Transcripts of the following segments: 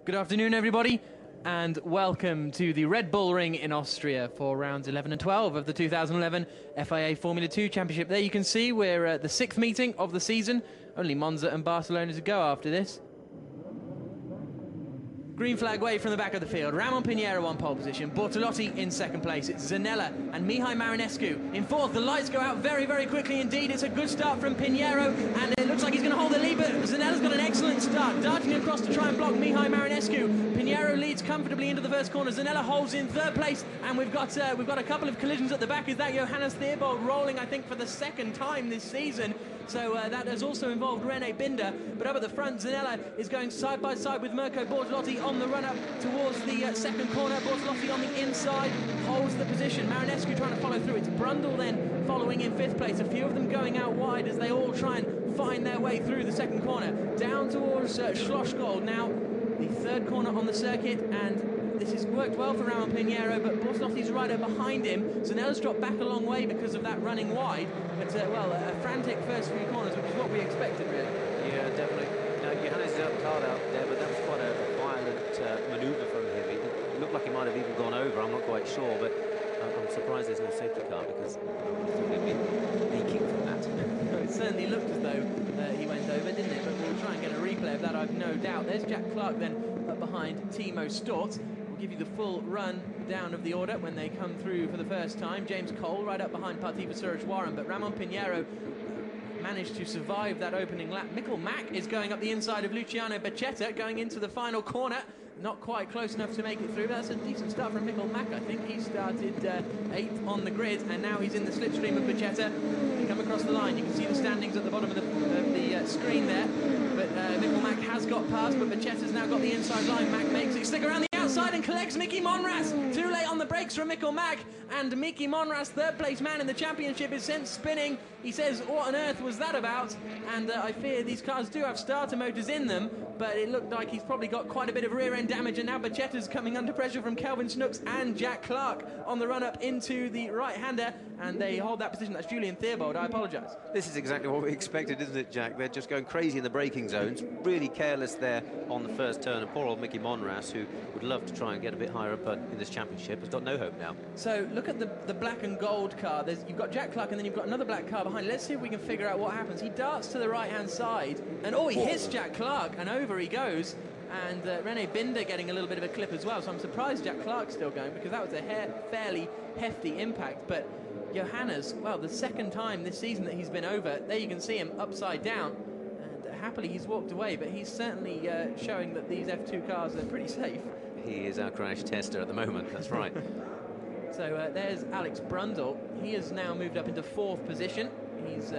Good afternoon, everybody, and welcome to the Red Bull Ring in Austria for rounds 11 and 12 of the 2011 FIA Formula 2 Championship. There you can see we're at the 6th meeting of the season. Only Monza and Barcelona to go after this. Green flag wave from the back of the field. Ramon Pinheiro on pole position. Bortolotti in second place. It's Zanella and Mihai Marinescu in fourth. The lights go out very, very quickly indeed. It's a good start from Pinheiro, and it looks like he's going to hold the lead, but Zanella's got an excellent start, darting across to try and block Mihai Marinescu. Pinheiro leads comfortably into the first corner. Zanella holds in third place, and we've got a couple of collisions at the back. Is that Johannes Theobald rolling, I think, for the second time this season? So that has also involved René Binder. But up at the front, Zanella is going side by side with Mirko Bortolotti on the run-up towards the second corner. Bortolotti on the inside holds the position. Marinescu trying to follow through. It's Brundle then following in fifth place. A few of them going out wide as they all try and find their way through the second corner. Down towards Schlossgold now, the third corner on the circuit, and this has worked well for Ramon Pinheiro, but Bortolotti's right up behind him. Zanella's dropped back a long way because of that running wide, but well, a frantic first few corners, which is what we expected, really. Yeah, definitely. Now, Johannes is hard out there, but that was quite a violent manoeuvre from him. It looked like he might have even gone over, I'm not quite sure, but I'm surprised there's no safety car, because I would have thought he'd been leaking from that. It certainly looked as though he went over, didn't it? But we'll try and get a replay of that, I've no doubt. There's Jack Clark then up behind Timo Stort. Give you the full run down of the order when they come through for the first time. James Cole right up behind Partiva Suraj-Warren, but Ramon Pinheiro managed to survive that opening lap. Mikkel Mack is going up the inside of Luciano Becchetta, going into the final corner. Not quite close enough to make it through, but that's a decent start from Mikkel Mack. I think he started 8th on the grid, and now he's in the slipstream of Becchetta. They come across the line. You can see the standings at the bottom of the screen there, but Mikkel Mack has got past, but Becchetta's now got the inside line. Mack makes it stick around the outside and collects Mickey Monras. Too late on the brakes from Mikkel Mack, and Mickey Monras, third place man in the championship, is sent spinning. He says, what on earth was that about? And I fear these cars do have starter motors in them, but it looked like he's probably got quite a bit of rear end damage, and now Becchetta's coming under pressure from Kelvin Snooks and Jack Clark on the run up into the right-hander, and they hold that position. That's Julian Theobald, I apologise. This is exactly what we expected, isn't it, Jack? They're just going crazy in the braking zones, really careless there on the first turn, and poor old Mickey Monras, who would love to try and get a bit higher up in this championship, has got no hope now. So look at the black and gold car. You've got Jack Clark, and then you've got another black car behind. Let's see if we can figure out what happens. He darts to the right-hand side, and he hits Jack Clark, and over he goes. And René Binder getting a little bit of a clip as well, so I'm surprised Jack Clark's still going, because that was a fairly hefty impact. But Johannes, well, the second time this season that he's been over, there you can see him upside down, and happily he's walked away, but he's certainly showing that these F2 cars are pretty safe. He is our crash tester at the moment, that's right. So there's Alex Brundle. He has now moved up into 4th position. He's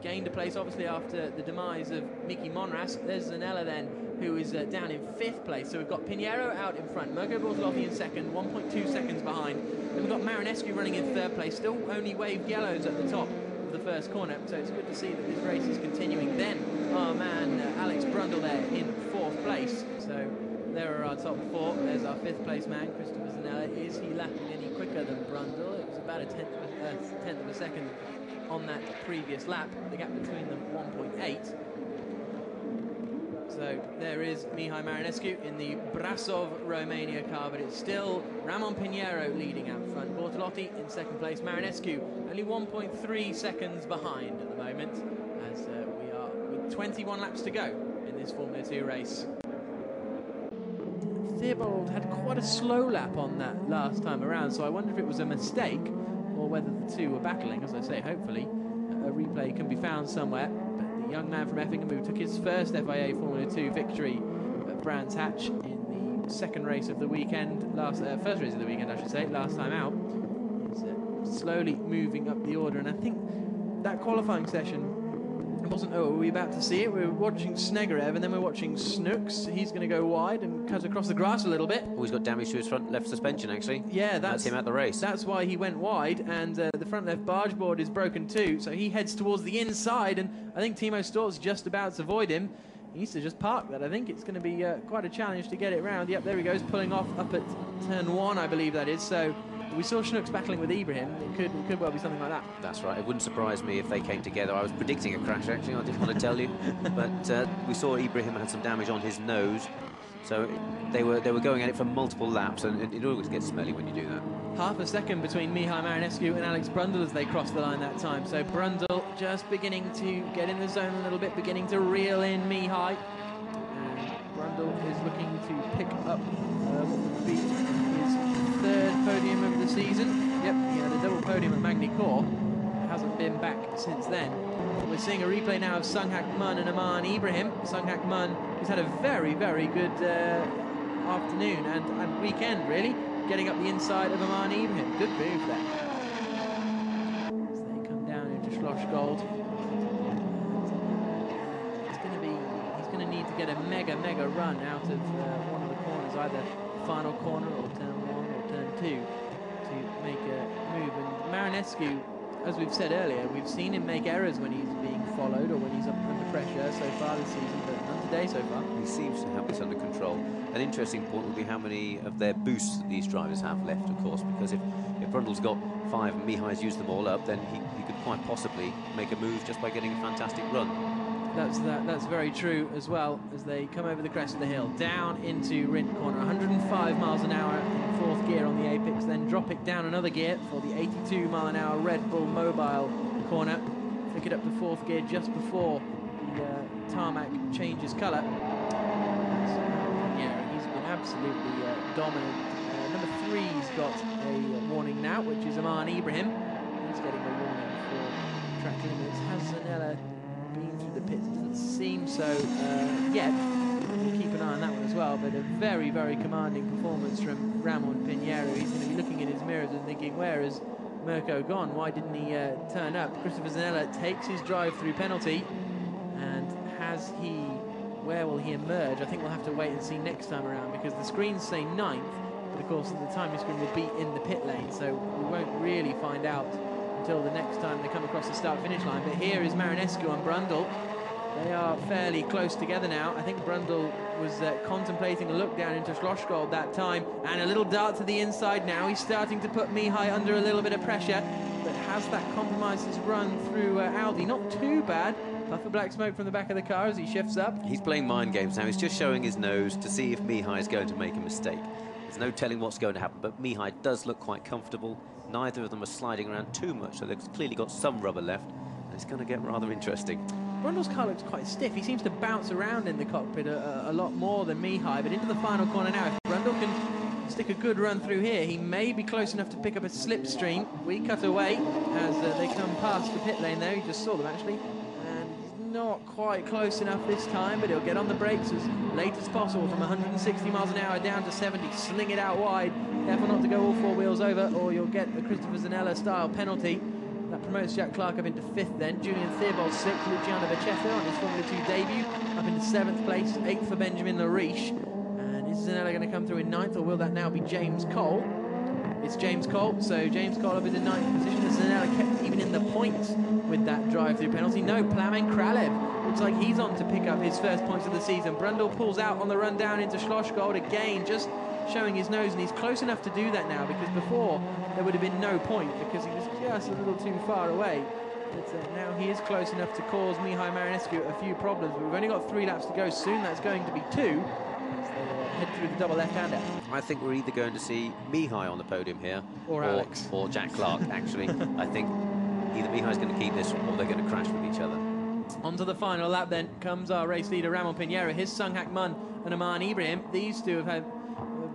gained a place, obviously, after the demise of Mickey Monras. There's Zanella then, who is down in 5th place. So we've got Pinheiro out in front, Mirko Bortolotti in second, 1.2 seconds behind. Then we've got Marinescu running in 3rd place, still only waved yellows at the top of the first corner. So it's good to see that this race is continuing. Then, oh man, Alex Brundle there in 4th place. So there are our top 4. There's our 5th place man, Christopher Zanella. Is he lapping any quicker than Brundle? It was about a tenth of a second on that previous lap. The gap between them, 1.8. So there is Mihai Marinescu in the Brasov Romania car, but it's still Ramon Pinheiro leading out front. Bortolotti in 2nd place. Marinescu only 1.3 seconds behind at the moment, as we are with 21 laps to go in this Formula 2 race. Theobald had quite a slow lap on that last time around, so I wonder if it was a mistake or whether the two were battling. As I say, hopefully a replay can be found somewhere. But the young man from Effingham, who took his first FIA Formula 2 victory at Brands Hatch in the second race of the weekend, first race of the weekend, I should say, last time out, is slowly moving up the order. And I think that qualifying session wasn't, were we about to see it? We were watching Snegerev, and then we're watching Snooks. He's going to go wide and cut across the grass a little bit. Oh, he's got damage to his front left suspension, actually. Yeah, that's him at the race. That's why he went wide, and the front left barge board is broken too, so he heads towards the inside, and I think Timo Stort's just about to avoid him. He needs to just park that. I think it's going to be quite a challenge to get it round. Yep, there he goes, pulling off up at turn 1, I believe that is. So we saw Snooks battling with Ibrahim. It could well be something like that. That's right. It wouldn't surprise me if they came together. I was predicting a crash, actually. I didn't want to tell you. But we saw Ibrahim had some damage on his nose. So they were going at it for multiple laps, and it always gets smelly when you do that. Half a second between Mihai Marinescu and Alex Brundle as they crossed the line that time. So Brundle just beginning to get in the zone a little bit, beginning to reel in Mihai. And Brundle is looking to pick up what would be his third podium of the season. Yep, he had a double podium at Magny-Cours. Hasn't been back since then. We're seeing a replay now of Sunghak Mun and Aman Ibrahim. Sunghak Mun, who's had a very, very good afternoon and weekend, really, getting up the inside of Aman Ibrahim. Good move there. As they come down into Schlossgold. He's going to need to get a mega run out of one of the corners, either final corner or turn 1 or turn 2, to make a move. And Marinescu, as we've said earlier, we've seen him make errors when he's being followed or when he's under pressure so far this season, but none today so far. He seems to have this under control. An interesting point will be how many of their boosts that these drivers have left, of course, because if Brundle's got 5 and Mihai's used them all up, then he could quite possibly make a move just by getting a fantastic run. That's very true as well, as they come over the crest of the hill, down into Rindt corner, 105 miles an hour in 4th gear on the apex, then drop it down another gear for the 82 mile an hour Red Bull Mobile corner. Flick it up to 4th gear just before the tarmac changes colour. Yeah, he's been absolutely dominant. Number 3's got a warning now, which is Aman Ibrahim. He's getting a warning for track limits. Has Zanella been through the pits? It doesn't seem so yet. We'll keep an eye on that one as well, but a very, very commanding performance from Ramon Pinheiro. He's going to be looking in his mirrors and thinking, where has Mirko gone? Why didn't he turn up? Christopher Zanella takes his drive-through penalty, and where will he emerge? I think we'll have to wait and see next time around, because the screens say 9th, but of course the timing screen will be in the pit lane, so we won't really find out until the next time they come across the start-finish line. But here is Marinescu and Brundle. They are fairly close together now. I think Brundle was contemplating a look down into Schlossgold that time, and a little dart to the inside now. He's starting to put Mihai under a little bit of pressure, but has that compromised his run through Audi? Not too bad. Puff of black smoke from the back of the car as he shifts up. He's playing mind games now. He's just showing his nose to see if Mihai is going to make a mistake. There's no telling what's going to happen, but Mihai does look quite comfortable. Neither of them are sliding around too much, so they've clearly got some rubber left, and it's going to get rather interesting. Brundle's car looks quite stiff. He seems to bounce around in the cockpit a lot more than Mihai, but into the final corner now. If Brundle can stick a good run through here, he may be close enough to pick up a slipstream. We cut away as they come past the pit lane there. You just saw them, actually. Not quite close enough this time, but he'll get on the brakes as late as possible from 160 miles an hour down to 70. Sling it out wide. Careful not to go all 4 wheels over, or you'll get a Christopher Zanella-style penalty. That promotes Jack Clark up into 5th then. Julian Theobald 6th. Luciano Bechetto on his Formula 2 debut up into 7th place. 8th for Benjamin Lariche. And is Zanella going to come through in 9th, or will that now be James Cole? It's James Cole, so James Cole up into 9th position. As Zanella kept even in the points with that drive-through penalty. No, Plamen Kralev looks like he's on to pick up his first points of the season. Brundle pulls out on the run down into Schlossgold again, just showing his nose, and he's close enough to do that now, because before there would have been no point because he was just a little too far away. But now he is close enough to cause Mihai Marinescu a few problems. But we've only got 3 laps to go. Soon that's going to be 2. Head through the double left-hander. I think we're either going to see Mihai on the podium here, or Alex, or Jack Clark. Actually, I think either Mihai's going to keep this, or they're going to crash with each other. Onto the final lap then comes our race leader Ramon Pinheiro, his Sunghak Mun and Aman Ibrahim. These two have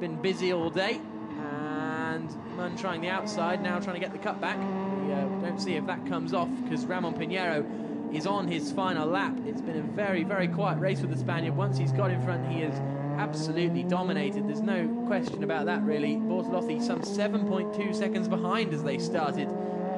been busy all day, and Mun trying the outside, now trying to get the cut back. We don't see if that comes off, because Ramon Pinheiro is on his final lap. It's been a very, very quiet race with the Spaniard. Once he's got in front, he is absolutely dominated. There's no question about that, really. Bortolotti some 7.2 seconds behind as they started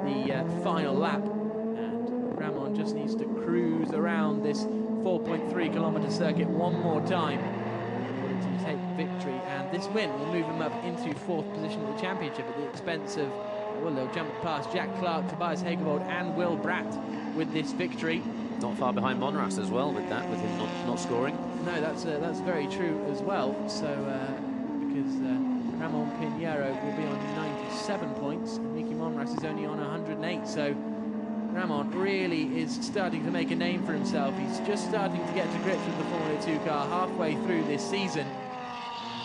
the final lap, and Ramon just needs to cruise around this 4.3 kilometre circuit one more time in order to take victory, and this win will move him up into 4th position at the championship at the expense of, well, they'll jump past Jack Clark, Tobias Hegerwald and Will Bratt with this victory. Not far behind Monras as well with that, with him not scoring. No, that's very true as well. So because Ramon Pinheiro will be on 97 points, and Mickey Monras is only on 108. So Ramon really is starting to make a name for himself. He's just starting to get to grips with the Formula 2 car halfway through this season,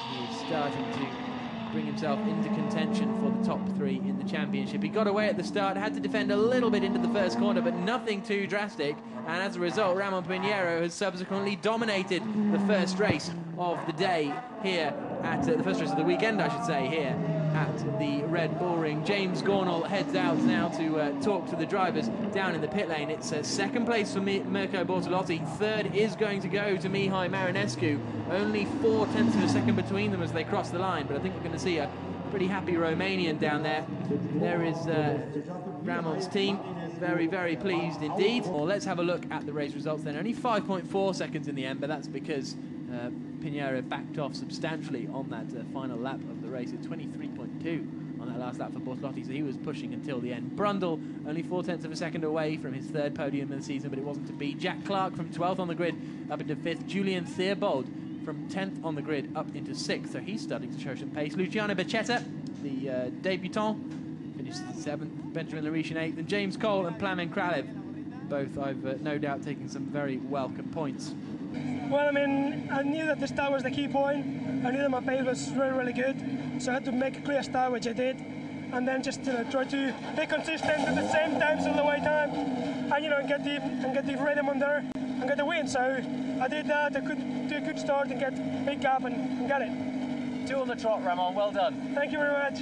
he is starting to bring himself into contention for the top 3 in the championship. He got away at the start, had to defend a little bit into the first corner, but nothing too drastic, and as a result, Ramon Pinheiro has subsequently dominated the first race of the day here at the first race of the weekend, I should say, here at the Red Bull Ring. James Gornall heads out now to talk to the drivers down in the pit lane. It's second place for Mirko Bortolotti. Third is going to go to Mihai Marinescu. Only 0.4 of a second between them as they cross the line, but I think we're going to see a pretty happy Romanian down there. There is Ramon's team. Very, very pleased indeed. Well, let's have a look at the race results then. Only 5.4 seconds in the end, but that's because Pinheiro backed off substantially on that final lap of the race at 23.2 on that last lap for Bortolotti, so he was pushing until the end. Brundle only 0.4 of a second away from his 3rd podium of the season, but it wasn't to be. Jack Clark from 12th on the grid up into 5th. Julian Theobald from 10th on the grid up into 6th, so he's starting to show some pace. Luciano Becchetta, the debutant, finished 7th. Benjamin Larishin 8th, and James Cole and Plamen Kralev, both I've no doubt taking some very welcome points. Well, I mean, I knew that the start was the key point. I knew that my pace was really, really good, so I had to make a clear start, which I did, and then just try to be consistent at the same time all the way time, and get the rhythm on there and get the win. So I did that. I could do a good start and get big gap and get it. 2 on the trot, Ramon. Well done. Thank you very much.